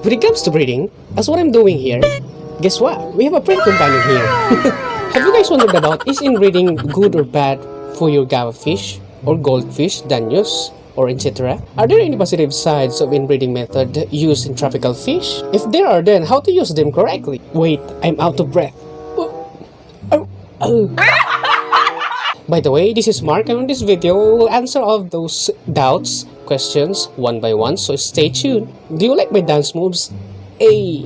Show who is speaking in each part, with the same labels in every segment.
Speaker 1: When it comes to breeding, as what I'm doing here, guess what? We have a print companion here. Have you guys wondered about is inbreeding good or bad for your Guppy fish or goldfish, danios, or etc.? Are there any positive sides of inbreeding method used in tropical fish? If there are, then how to use them correctly? Wait, I'm out of breath. By the way, this is Marc, and in this video, we will answer all of those doubts, questions, one by one, so stay tuned. Do you like my dance moves? Ay.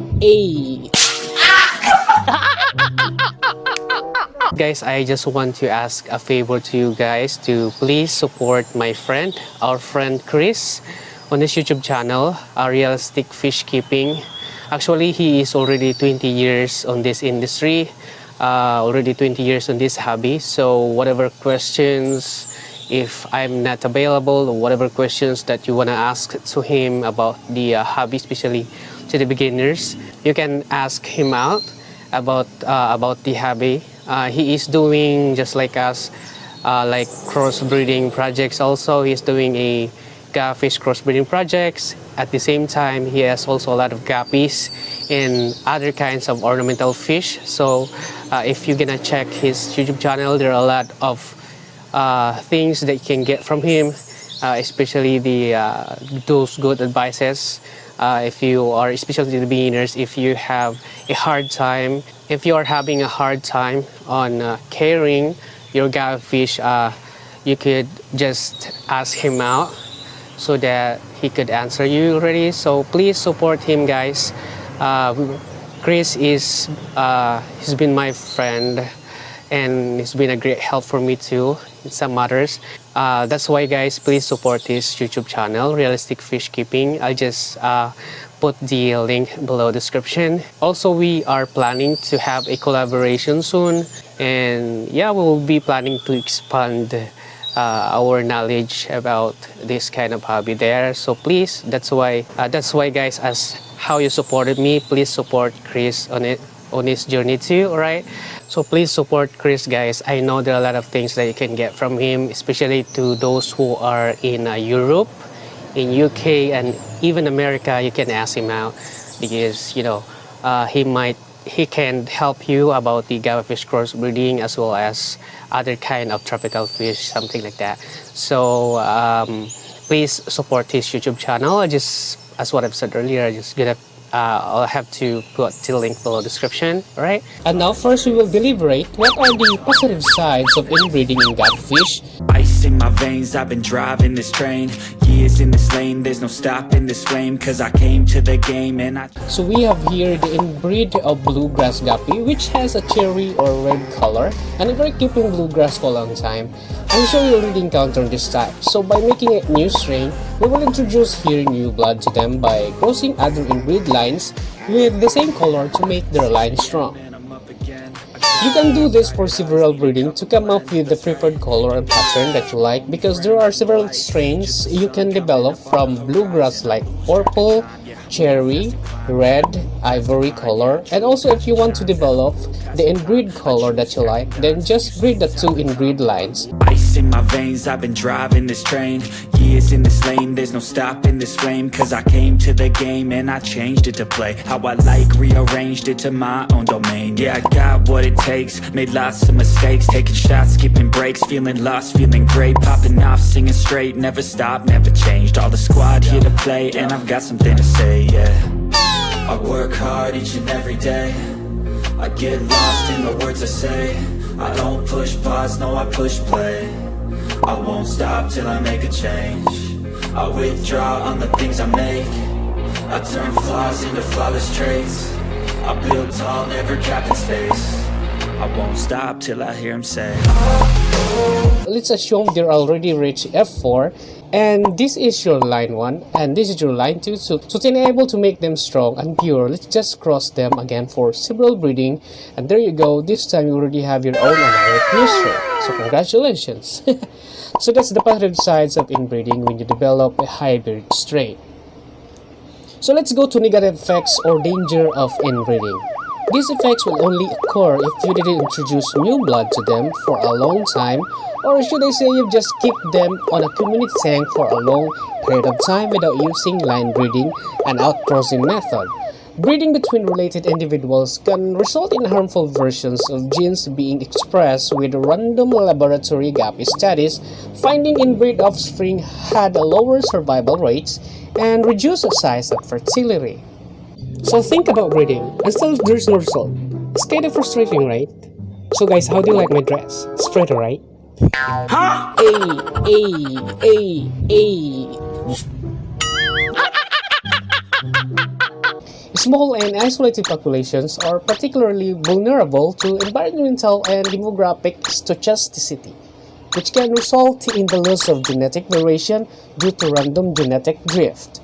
Speaker 1: Guys, I just want to ask a favor to you guys to please support my friend, our friend Chris, on his YouTube channel, Realistic Fish Keeping. Actually, he is already 20 years on this industry. Already 20 years on this hobby, so whatever questions, if I'm not available, or whatever questions that you want to ask to him about the hobby, especially to the beginners, you can ask him out about the hobby. He is doing just like us, like crossbreeding projects. Also, he's doing a Guppy Fish Crossbreeding projects. At the same time, he has also a lot of guppies and other kinds of ornamental fish. So if you're gonna check his YouTube channel, there are a lot of things that you can get from him, especially those good advices. If you are, especially the beginners, if you have a hard time, if you are having a hard time on caring your Guppy fish, you could just ask him out so that he could answer you already. So please support him, guys. Chris is he's been my friend, and he's been a great help for me too in some matters. That's why, guys, please support his YouTube channel, Realistic Fish Keeping. I'll just put the link below description. Also, we are planning to have a collaboration soon, and yeah, we'll be planning to expand our knowledge about this kind of hobby there. So please, that's why guys, as how you supported me, please support Chris on his journey too. All right, so please support Chris, guys. I know there are a lot of things that you can get from him, especially to those who are in Europe, in UK, and even America. You can ask him out because you know he can help you about the Guppy Fish Crossbreeding as well as other kind of tropical fish, something like that. So please support his YouTube channel. As what I've said earlier, I'll have to put the link below description, alright? And now first we will deliberate what are the positive sides of inbreeding in Guppy fish.
Speaker 2: Ice in my veins, I've been driving this train. Years in this lane, there's no stopping this flame. Cause I came to the game and
Speaker 1: So we have here the inbreed of bluegrass guppy, which has a cherry or red color, and if you're keeping bluegrass for a long time, I'm sure you already encountered this type. So by making a new strain, we will introduce here new blood to them by crossing other inbreed lines with the same color to make their line strong. You can do this for several breeding to come up with the preferred color and pattern that you like, because there are several strains you can develop from bluegrass like purple, cherry, red, ivory color, and also if you want to develop the inbreed color that you like, then just breed the two inbreed lines.
Speaker 2: Ice in my veins, I've been driving this train. Years in this lane, there's no stopping this flame. Cause I came to the game and I changed it to play how I like, rearranged it to my own domain. Yeah, I got what it takes, made lots of mistakes, taking shots, skipping breaks, feeling lost, feeling great, popping off, singing straight, never stopped, never changed. All the squad here to play, and I've got something to say, yeah. I work hard each and every day, I get lost in the words I say. I don't push pause, no, I push play. I won't stop till I make a change. I withdraw on the things I make. I turn flaws into flawless traits. I build tall, never capped in space. I won't stop till I hear him say,
Speaker 1: let's assume they're already reached F4, and this is your line 1 and this is your line 2, so to enable to make them strong and pure, let's just cross them again for several breeding, and there you go. This time you already have your own anaerobic nursery, so congratulations. So that's the positive sides of inbreeding when you develop a hybrid strain. So let's go to negative effects or danger of inbreeding. These effects will only occur if you didn't introduce new blood to them for a long time, or should I say you just keep them on a community tank for a long period of time without using line breeding and outcrossing method. Breeding between related individuals can result in harmful versions of genes being expressed, with random laboratory Guppy studies finding inbreed offspring had a lower survival rates and reduced size and fertility. So think about breeding and still there's no result. It's kind of frustrating, right? So guys, how do you like my dress? Spreader, right? Huh? Ay. Small and isolated populations are particularly vulnerable to environmental and demographic stochasticity, which can result in the loss of genetic variation due to random genetic drift.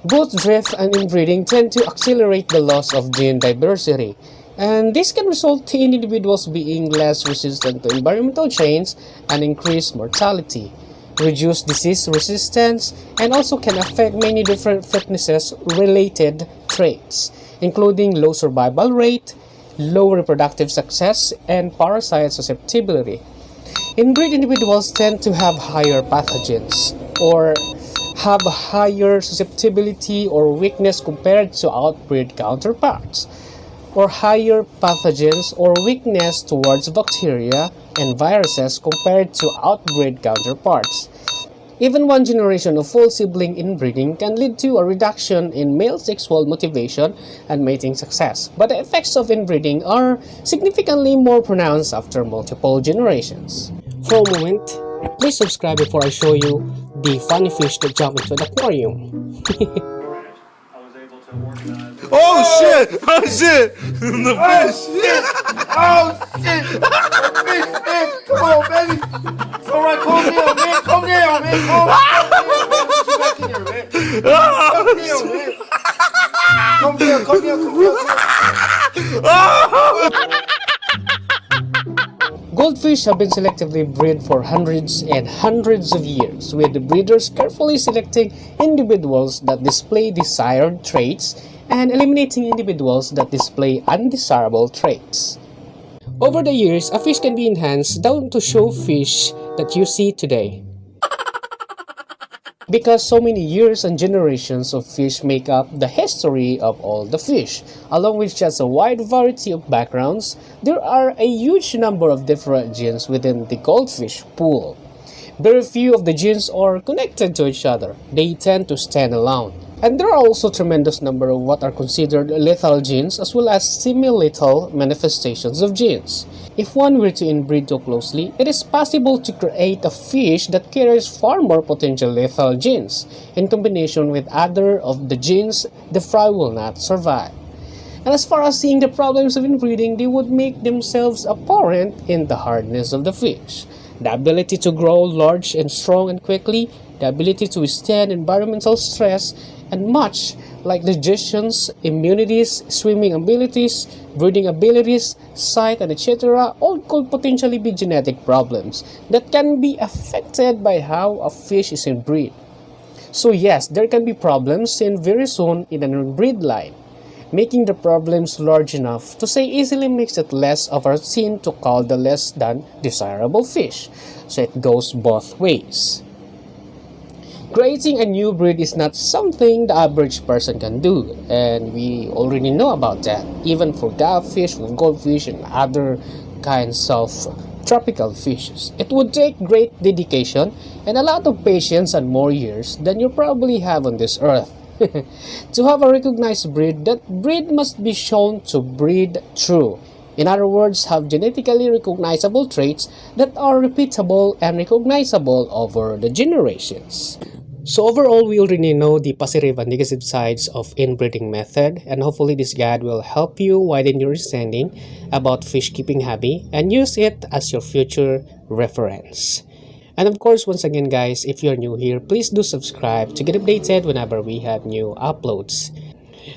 Speaker 1: Both drift and inbreeding tend to accelerate the loss of gene diversity, and this can result in individuals being less resistant to environmental change and increased mortality, reduced disease resistance, and also can affect many different fitness-related traits, including low survival rate, low reproductive success, and parasite susceptibility. Inbreed individuals tend to have higher pathogens or have higher susceptibility or weakness compared to outbreed counterparts, or higher pathogens or weakness towards bacteria and viruses compared to outbreed counterparts. Even one generation of full sibling inbreeding can lead to a reduction in male sexual motivation and mating success, but the effects of inbreeding are significantly more pronounced after multiple generations. For a moment, please subscribe before I show you the funny fish that jump into the aquarium.
Speaker 3: Oh shit! Oh shit! The fish! Oh shit! Fish! Come on, baby! It's alright, calm down, man! Calm down, man! Calm down, man! Calm down, calm down.
Speaker 1: Goldfish have been selectively bred for hundreds and hundreds of years, with the breeders carefully selecting individuals that display desired traits and eliminating individuals that display undesirable traits. Over the years, a fish can be enhanced down to show fish that you see today. Because so many years and generations of fish make up the history of all the fish, along with just a wide variety of backgrounds, there are a huge number of different genes within the goldfish pool. Very few of the genes are connected to each other. They tend to stand alone. And there are also a tremendous number of what are considered lethal genes as well as semi-lethal manifestations of genes. If one were to inbreed too closely, it is possible to create a fish that carries far more potential lethal genes. In combination with other of the genes, the fry will not survive. And as far as seeing the problems of inbreeding, they would make themselves apparent in the hardness of the fish, the ability to grow large and strong and quickly, the ability to withstand environmental stress, and much like digestions, immunities, swimming abilities, breeding abilities, sight, and etc. all could potentially be genetic problems that can be affected by how a fish is inbreed. So yes, there can be problems seen very soon in an inbreed line. Making the problems large enough to say easily makes it less of a sin to call the less than desirable fish. So it goes both ways. Creating a new breed is not something the average person can do, and we already know about that, even for gupfish, for goldfish, and other kinds of tropical fishes. It would take great dedication and a lot of patience and more years than you probably have on this earth. To have a recognized breed, that breed must be shown to breed true. In other words, have genetically recognizable traits that are repeatable and recognizable over the generations. So overall, we already know the positive and negative sides of inbreeding method, and hopefully this guide will help you widen your understanding about fish keeping hobby and use it as your future reference. And of course, once again guys, if you're new here, please do subscribe to get updated whenever we have new uploads.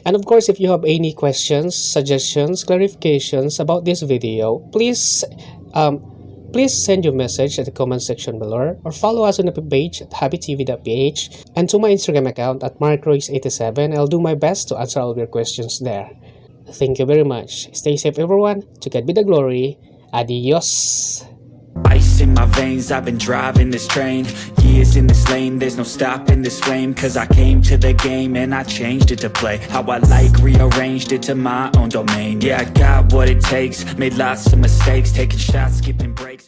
Speaker 1: And of course, if you have any questions, suggestions, clarifications about this video, please send your message at the comment section below, or follow us on the page at happytv.ph and to my Instagram account at marcroyce87. I'll do my best to answer all your questions there. Thank you very much. Stay safe, everyone. To God be the glory. Adios.
Speaker 2: Ice in my veins, I've been driving this train. Years in this lane, there's no stopping this flame. Cause I came to the game and I changed it to play how I like, rearranged it to my own domain. Yeah, I got what it takes, made lots of mistakes, taking shots, skipping breaks.